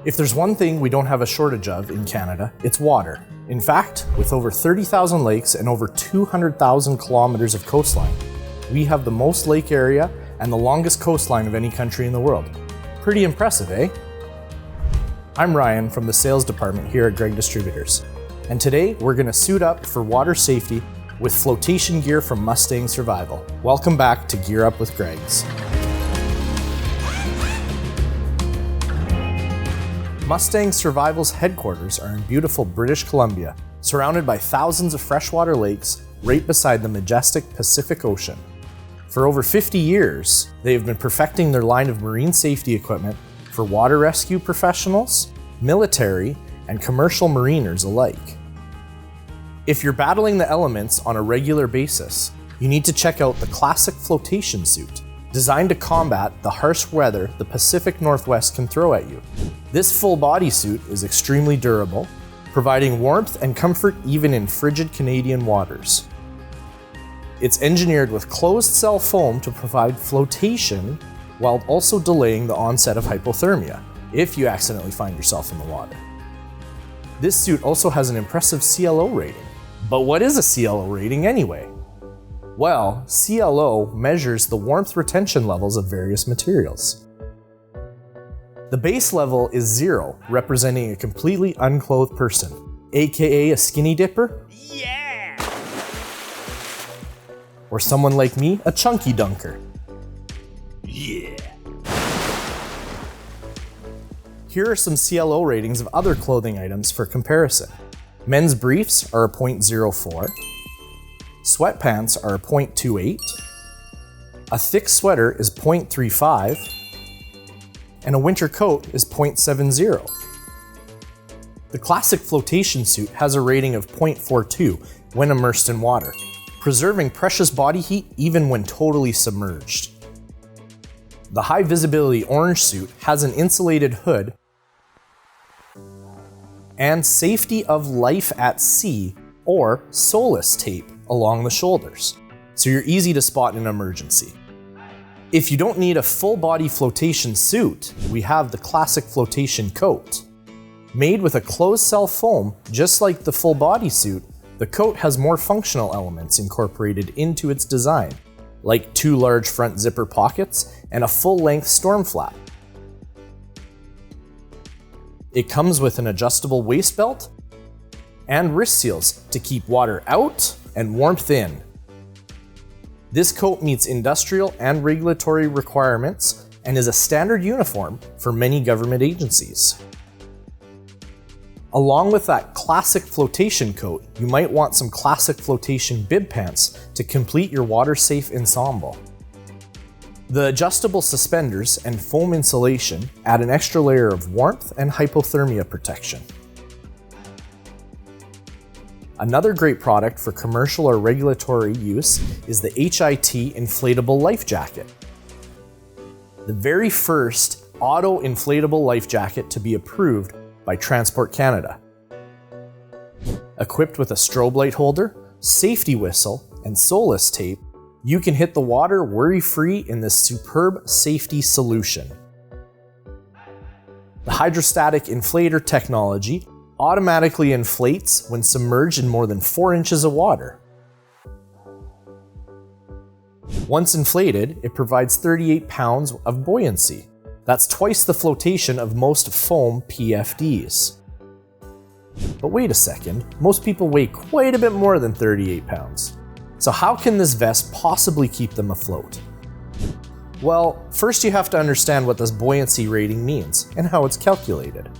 If there's one thing we don't have a shortage of in Canada, it's water. In fact, with over 30,000 lakes and over 200,000 kilometers of coastline, we have the most lake area and the longest coastline of any country in the world. Pretty impressive, eh? I'm Ryan from the sales department here at Gregg Distributors, and today we're going to suit up for water safety with flotation gear from Mustang Survival. Welcome back to Gear Up with Gregg's. Mustang Survival's headquarters are in beautiful British Columbia, surrounded by thousands of freshwater lakes right beside the majestic Pacific Ocean. For over 50 years, they have been perfecting their line of marine safety equipment for water rescue professionals, military, and commercial mariners alike. If you're battling the elements on a regular basis, you need to check out the classic flotation suit, designed to combat the harsh weather the Pacific Northwest can throw at you. This full body suit is extremely durable, providing warmth and comfort even in frigid Canadian waters. It's engineered with closed cell foam to provide flotation while also delaying the onset of hypothermia if you accidentally find yourself in the water. This suit also has an impressive CLO rating. But what is a CLO rating anyway? Well, CLO measures the warmth retention levels of various materials. The base level is 0, representing a completely unclothed person, aka a skinny dipper? Yeah! Or someone like me, a chunky dunker. Yeah! Here are some CLO ratings of other clothing items for comparison. Men's briefs are a 0.04. Sweatpants are a 0.28, a thick sweater is 0.35, and a winter coat is 0.70. The classic flotation suit has a rating of 0.42 when immersed in water, preserving precious body heat even when totally submerged. The high visibility orange suit has an insulated hood and safety of life at sea or SOLAS tape along the shoulders, so you're easy to spot in an emergency. If you don't need a full body flotation suit, we have the classic flotation coat. Made with a closed cell foam, just like the full body suit, the coat has more functional elements incorporated into its design, like 2 large front zipper pockets and a full-length storm flap. It comes with an adjustable waist belt and wrist seals to keep water out and warmth in. This coat meets industrial and regulatory requirements and is a standard uniform for many government agencies. Along with that classic flotation coat, you might want some classic flotation bib pants to complete your water-safe ensemble. The adjustable suspenders and foam insulation add an extra layer of warmth and hypothermia protection. Another great product for commercial or regulatory use is the HIT Inflatable Life Jacket. The very first auto-inflatable life jacket to be approved by Transport Canada. Equipped with a strobe light holder, safety whistle, and SOLAS tape, you can hit the water worry-free in this superb safety solution. The hydrostatic inflator technology automatically inflates when submerged in more than 4 inches of water. Once inflated, it provides 38 pounds of buoyancy. That's twice the flotation of most foam PFDs. But wait a second, most people weigh quite a bit more than 38 pounds. So how can this vest possibly keep them afloat? Well, first you have to understand what this buoyancy rating means and how it's calculated.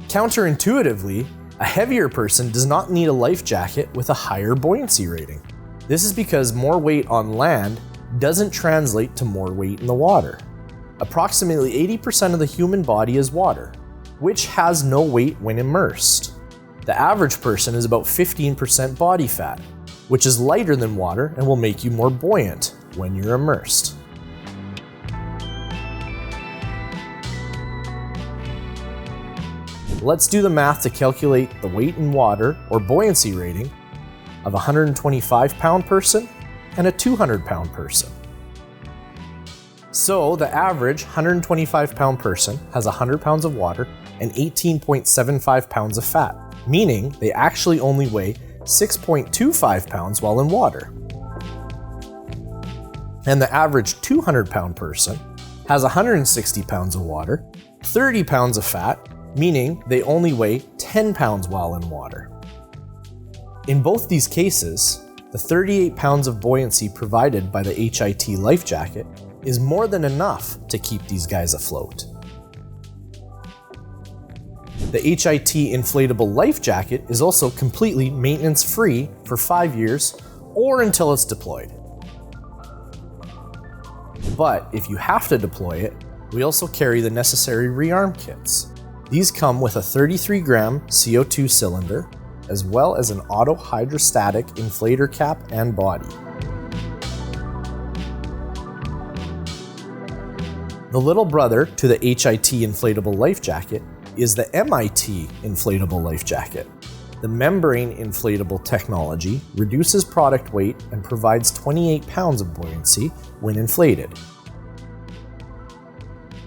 Counterintuitively, a heavier person does not need a life jacket with a higher buoyancy rating. This is because more weight on land doesn't translate to more weight in the water. Approximately 80% of the human body is water, which has no weight when immersed. The average person is about 15% body fat, which is lighter than water and will make you more buoyant when you're immersed. Let's do the math to calculate the weight in water or buoyancy rating of a 125-pound person and a 200-pound person. So the average 125-pound person has 100 pounds of water and 18.75 pounds of fat, meaning they actually only weigh 6.25 pounds while in water. And the average 200-pound person has 160 pounds of water, 30 pounds of fat, meaning they only weigh 10 pounds while in water. In both these cases, the 38 pounds of buoyancy provided by the HIT life jacket is more than enough to keep these guys afloat. The HIT inflatable life jacket is also completely maintenance-free for 5 years or until it's deployed. But if you have to deploy it, we also carry the necessary rearm kits. These come with a 33-gram CO2 cylinder, as well as an auto hydrostatic inflator cap and body. The little brother to the HIT inflatable life jacket is the MIT inflatable life jacket. The membrane inflatable technology reduces product weight and provides 28 pounds of buoyancy when inflated.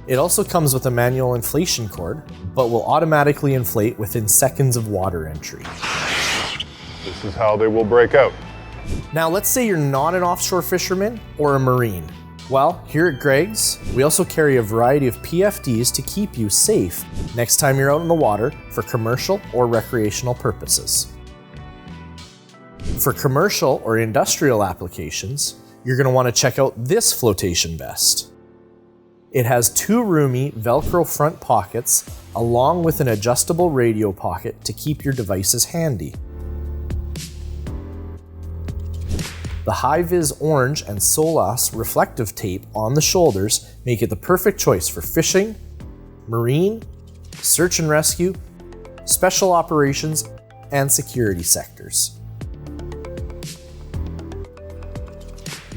It also comes with a manual inflation cord, but will automatically inflate within seconds of water entry. This is how they will break out. Now let's say you're not an offshore fisherman or a marine. Well, here at Gregg's, we also carry a variety of PFDs to keep you safe next time you're out in the water for commercial or recreational purposes. For commercial or industrial applications, you're going to want to check out this flotation vest. It has 2 roomy Velcro front pockets along with an adjustable radio pocket to keep your devices handy. The high-vis orange and Solas reflective tape on the shoulders make it the perfect choice for fishing, marine, search and rescue, special operations, and security sectors.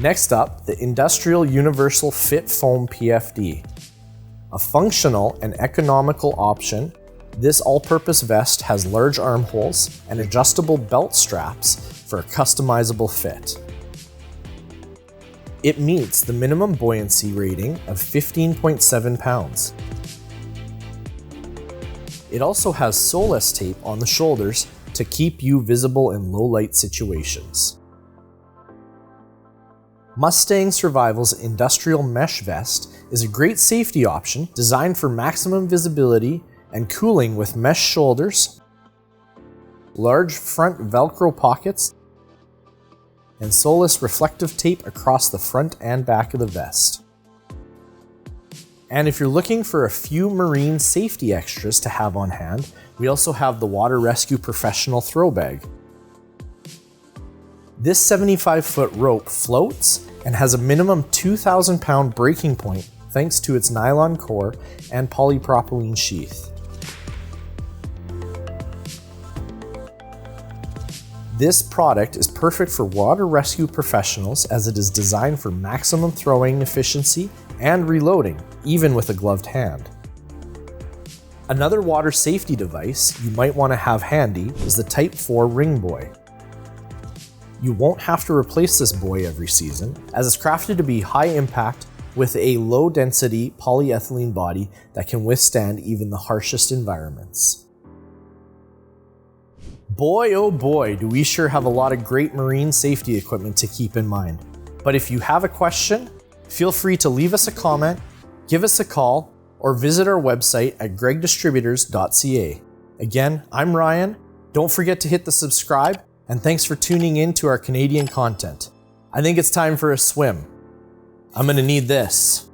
Next up, the Industrial Universal Fit Foam PFD. A functional and economical option, this all-purpose vest has large armholes and adjustable belt straps for a customizable fit. It meets the minimum buoyancy rating of 15.7 pounds. It also has Solas tape on the shoulders to keep you visible in low light situations. Mustang Survival's industrial mesh vest is a great safety option designed for maximum visibility and cooling with mesh shoulders, large front Velcro pockets, and Solas reflective tape across the front and back of the vest. And if you're looking for a few marine safety extras to have on hand, we also have the Water Rescue Professional Throw Bag. This 75-foot rope floats and has a minimum 2,000 pound breaking point thanks to its nylon core and polypropylene sheath. This product is perfect for water rescue professionals as it is designed for maximum throwing efficiency and reloading, even with a gloved hand. Another water safety device you might want to have handy is the Type 4 ring buoy. You won't have to replace this buoy every season, as it's crafted to be high impact with a low density polyethylene body that can withstand even the harshest environments. Boy, oh boy, do we sure have a lot of great marine safety equipment to keep in mind. But if you have a question, feel free to leave us a comment, give us a call, or visit our website at greggdistributors.ca. Again, I'm Ryan. Don't forget to hit the subscribe, and thanks for tuning in to our Canadian content. I think it's time for a swim. I'm gonna need this.